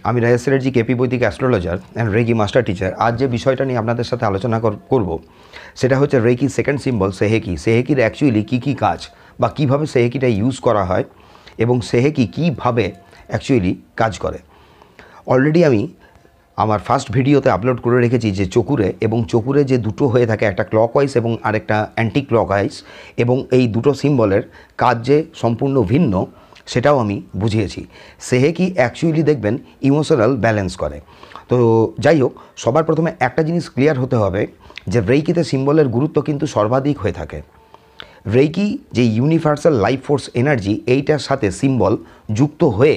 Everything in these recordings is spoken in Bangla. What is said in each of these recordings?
আমি রাজেশ চ্যাটার্জি, কেপি বৈদিক astrologer and reiki master teacher. আজ যে বিষয়টা নিয়ে আপনাদের সাথে আলোচনা করব সেটা হচ্ছে রেকি সেকেন্ড সিম্বল সেহেকি। সেহেকির অ্যাকচুয়ালি কী কাজ বা কীভাবে সেহেকিটা ইউজ করা হয় এবং সেহেকি কীভাবে অ্যাকচুয়ালি কাজ করে। অলরেডি আমি আমার ফার্স্ট ভিডিওতে আপলোড করে রেখেছি যে চকুরে এবং চকুরে যে দুটো হয়ে থাকে, একটা ক্লকওয়াইজ এবং আরেকটা অ্যান্টি ক্লকওয়াইজ, এবং এই দুটো সিম্বলের কাজ যে সম্পূর্ণ ভিন্ন সেটাও আমি বুঝিয়েছি। সেহেকি অ্যাকচুয়ালি দেখবেন ইমোশনাল ব্যালেন্স করে। তো যাই হোক, সবার প্রথমে একটা জিনিস ক্লিয়ার হতে হবে যে রেইকিতে সিম্বলের গুরুত্ব কিন্তু সর্বাধিক হয়ে থাকে। রেইকি যে ইউনিভার্সাল লাইফ ফোর্স এনার্জি, এইটার সাথে সিম্বল যুক্ত হয়ে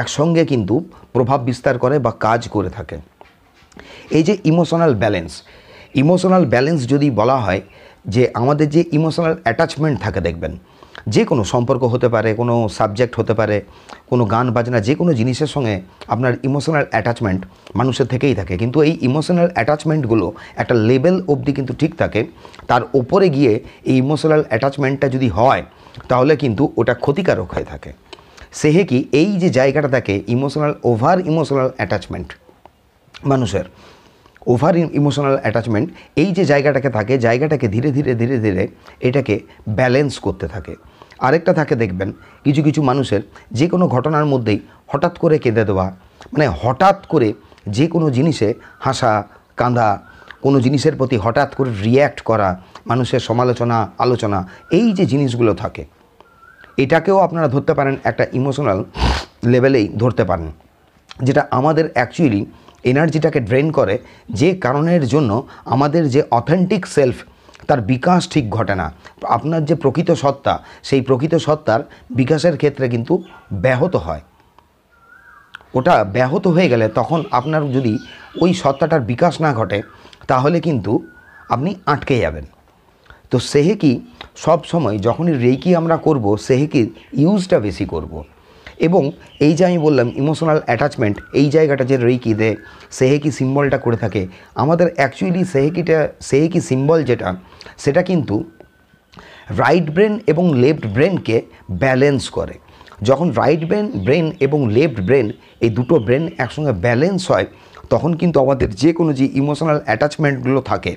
একসঙ্গে কিন্তু প্রভাব বিস্তার করে বা কাজ করে থাকে। এই যে ইমোশনাল ব্যালেন্স যদি বলা হয় যে আমাদের যে ইমোশনাল অ্যাটাচমেন্ট থাকে, দেখবেন যে কোনো সম্পর্ক হতে পারে, কোনো সাবজেক্ট হতে পারে, কোনো গান বাজনা, যে কোনো জিনিসের সঙ্গে আপনার ইমোশনাল অ্যাটাচমেন্ট মানুষের থেকেই থাকে। কিন্তু এই ইমোশনাল অ্যাটাচমেন্টগুলো একটা লেভেল অবধি কিন্তু ঠিক থাকে, তার ওপরে গিয়ে এই ইমোশনাল অ্যাটাচমেন্টটা যদি হয় তাহলে কিন্তু ওটা ক্ষতিকারক হয়ে থাকে। সেহেকি এই যে জায়গাটা থাকে ওভার ইমোশনাল অ্যাটাচমেন্ট, মানুষের ওভার ইমোশনাল অ্যাটাচমেন্ট, এই যে জায়গাটাকে থাকে, জায়গাটাকে ধীরে ধীরে এটাকে ব্যালেন্স করতে থাকে। আরেকটা থাকে দেখবেন কিছু কিছু মানুষের যে কোনো ঘটনার মধ্যেই হঠাৎ করে কেঁদে দেওয়া, মানে হঠাৎ করে যে কোনো জিনিসে হাসা কাঁদা, কোনো জিনিসের প্রতি হঠাৎ করে রিয়্যাক্ট করা, মানুষের সমালোচনা আলোচনা, এই যে জিনিসগুলো থাকে, এটাকেও আপনারা ধরতে পারেন একটা ইমোশনাল লেভেলেই ধরতে পারেন, যেটা আমাদের অ্যাকচুয়ালি এনার্জিটাকে ড্রেন করে, যে কারণের জন্য আমাদের যে অথেন্টিক সেলফ তার বিকাশ ঠিক ঘটে না। আপনার যে প্রকৃত সত্তা, সেই প্রকৃত সত্তার বিকাশের ক্ষেত্রে কিন্তু ব্যাহত হয়। ওটা ব্যাহত হয়ে গেলে তখন আপনার যদি ওই সত্তাটার বিকাশ না ঘটে তাহলে কিন্তু আপনি আটকে যাবেন। তো সেহেকি সব সময় যখনই রেকি আমরা করব, সেহেকির ইউজটা বেশি করব। এবং এই যে আমি বললাম ইমোশনাল অ্যাটাচমেন্ট, এই জায়গাটা যে রেকিতে সেহেকি সিম্বলটা করে থাকে, আমাদের অ্যাকচুয়ালি সেহেকি সিম্বল যেটা, সেটা কিন্তু রাইট ব্রেন এবং লেফট ব্রেনকে ব্যালেন্স করে। যখন রাইট ব্রেন এবং লেফট ব্রেন, এই দুটো ব্রেন একসঙ্গে ব্যালেন্স হয়, তখন কিন্তু আমাদের যে কোনো যে ইমোশনাল অ্যাটাচমেন্টগুলো থাকে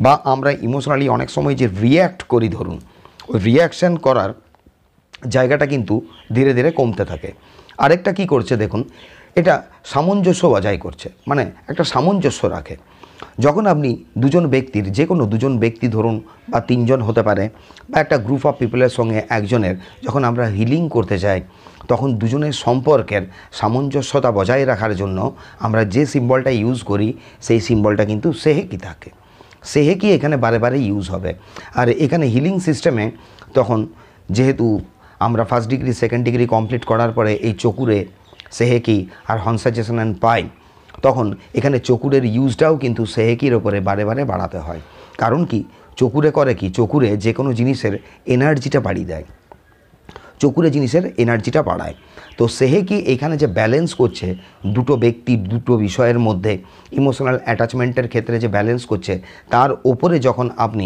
বা আমরা ইমোশনালি অনেক সময় যে রিয়্যাক্ট করি, ধরুন ওই রিয়াকশান করার জায়গাটা কিন্তু ধীরে ধীরে কমতে থাকে। আরেকটা কি করছে দেখুন, এটা সামঞ্জস্য বজায় করছে, মানে একটা সামঞ্জস্য রাখে। যখন আপনি দুজন ব্যক্তির, যে কোনো দুজন ব্যক্তি ধরুন বা তিনজন হতে পারে, বা একটা গ্রুপ অফ পিপলের সঙ্গে একজনের যখন আমরা হিলিং করতে যাই, তখন দুজনের সম্পর্কের সামঞ্জস্যতা বজায় রাখার জন্য আমরা যে সিম্বলটা ইউজ করি, সেই সিম্বলটা কিন্তু সেহেকি থাকে। সেহেকি এখানে বারে বারে ইউজ হবে। আর এখানে হিলিং সিস্টেমে তখন যেহেতু আমরা first degree second degree complete করার পরে এই চকুরে সেহেকি আর কনসানট্রেশন পাই, তখন এখানে চকুরের ইউজটাও কিন্তু সেহেকির ওপরে বারে বারে বাড়াতে হয়। কারণ কি, চকুরে করে কি, চকুরে যে কোনো জিনিসের এনার্জিটা বাড়িয়ে দেয়, চকুরে জিনিসের এনার্জিটা বাড়ায়। তো সেহেকি এখানে যে ব্যালেন্স করছে দুটো ব্যক্তি দুটো বিষয়ের মধ্যে ইমোশনাল অ্যাটাচমেন্টের ক্ষেত্রে যে ব্যালেন্স করছে, তার ওপরে যখন আপনি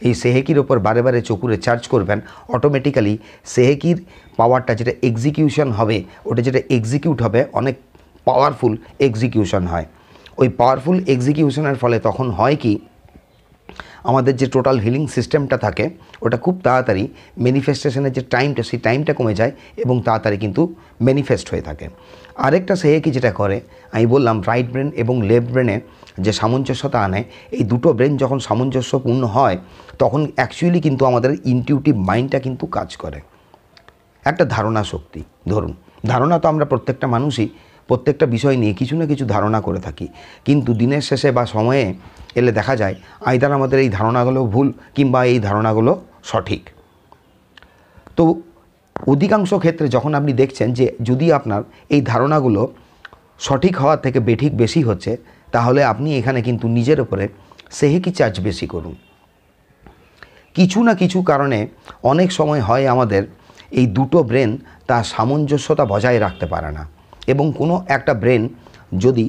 এই সেহেকির ওপর বারে বারে চকুরে চার্জ করবেন, অটোমেটিক্যালি সেহেকির পাওয়ারটা যেটা এক্সিকিউশন হবে, ওটা যেটা এক্সিকিউট হবে, অনেক পাওয়ারফুল এক্সিকিউশন হয়। ওই পাওয়ারফুল এক্সিকিউশনের ফলে তখন হয় কি, আমাদের যে টোটাল হিলিং সিস্টেমটা থাকে ওটা খুব তাড়াতাড়ি ম্যানিফেস্টেশনের যে টাইমটা, সেই টাইমটা কমে যায় এবং তাড়াতাড়ি কিন্তু ম্যানিফেস্ট হয়ে থাকে। আরেকটা সেহেকি যেটা করে, আমি বললাম রাইট ব্রেন এবং লেফট ব্রেনে যে সামঞ্জস্যতা আনে, এই দুটো ব্রেন যখন সামঞ্জস্যপূর্ণ হয় তখন অ্যাকচুয়ালি কিন্তু আমাদের ইনটিউটিভ মাইন্ডটা কিন্তু কাজ করে। একটা ধারণা শক্তি, ধরুন ধারণা তো আমরা প্রত্যেকটা মানুষই প্রত্যেকটা বিষয় নিয়ে কিছু না কিছু ধারণা করে থাকি, কিন্তু দিনের শেষে বা সময়ে এলে দেখা যায় আইদার আমাদের এই ধারণাগুলো ভুল কিংবা এই ধারণাগুলো সঠিক। তো অধিকাংশ ক্ষেত্রে যখন আপনি দেখছেন যে যদি আপনার এই ধারণাগুলো সঠিক হওয়ার থেকে বেঠিক বেশি হচ্ছে, তাহলে আপনি এখানে কিন্তু নিজের উপরে সেহেকি চার্জ বেশি করুন। কিছু না কিছু কারণে অনেক সময় হয় আমাদের এই দুটো ব্রেন তার সামঞ্জস্যতা বজায় রাখতে পারে না, এবং কোনো একটা ব্রেন যদি,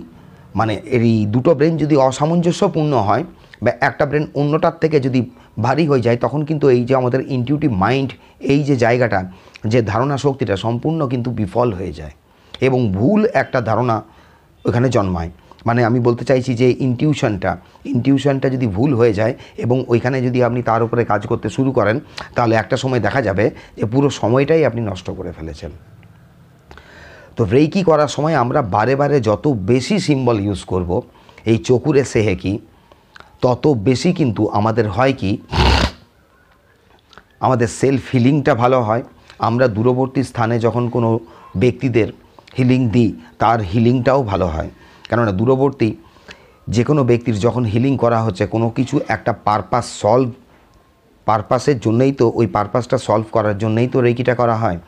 মানে এই দুটো ব্রেন যদি অসামঞ্জস্যপূর্ণ হয় বা একটা ব্রেন অন্যটার থেকে যদি ভারী হয়ে যায়, তখন কিন্তু এই যে আমাদের ইনটিউটিভ মাইন্ড, এই যে জায়গাটা, যে ধারণা শক্তিটা সম্পূর্ণ কিন্তু বিফল হয়ে যায় এবং ভুল একটা ধারণা ওখানে জন্মায়। মানে আমি বলতে চাইছি যে ইনটিউশনটা যদি ভুল হয়ে যায় এবং ওইখানে যদি আপনি তার উপরে কাজ করতে শুরু করেন, তাহলে একটা সময় দেখা যাবে যে পুরো সময়টাই আপনি নষ্ট করে ফেলেছেন। তো রেকি করার সময় আমরা বারে বারে যত বেশি সিম্বল ইউজ করব, এই চকুরে সেহেকি, তত বেশি কিন্তু আমাদের হয় কি, আমাদের সেলফ হিলিংটা ভালো হয়। আমরা দূরবর্তী স্থানে যখন কোনো ব্যক্তিদের হিলিং দিই, তার হিলিংটাও ভালো হয়। কেননা দূরবর্তী যে কোনো ব্যক্তির যখন হিলিং করা হচ্ছে, কোনো কিছু একটা পারপাসের জন্যই তো, ওই পারপাসটা সলভ করার জন্যই তো রেকিটা করা হয়।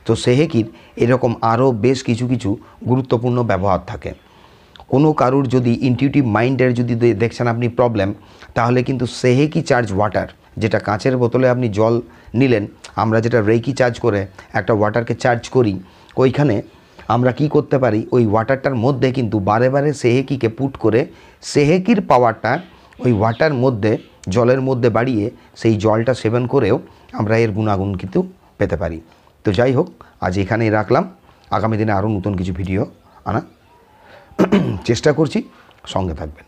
তো সেহেকির এরকম আরও বেশ কিছু কিছু গুরুত্বপূর্ণ ব্যবহার থাকে। কোনো কারুর যদি ইনটিউটিভ মাইন্ডের যদি দেখছেন আপনি প্রবলেম, তাহলে কিন্তু সেহেকি চার্জ ওয়াটার, যেটা কাঁচের বোতলে আপনি জল নিলেন, আমরা যেটা রেকি চার্জ করে একটা ওয়াটারকে চার্জ করি, ওইখানে আমরা কি করতে পারি, ওই ওয়াটারটার মধ্যে কিন্তু বারে বারে সেহেকিকে পুট করে সেহেকির পাওয়ারটা ওই ওয়াটার মধ্যে, জলের মধ্যে বাড়িয়ে সেই জলটা সেবন করেও আমরা এর গুণাগুণ কিন্তু পেতে পারি। তো যাই হোক, আজ এখানেই রাখলাম। আগামী দিনে আরও নতুন কিছু ভিডিও আনা চেষ্টা করছি, সঙ্গে থাকবেন।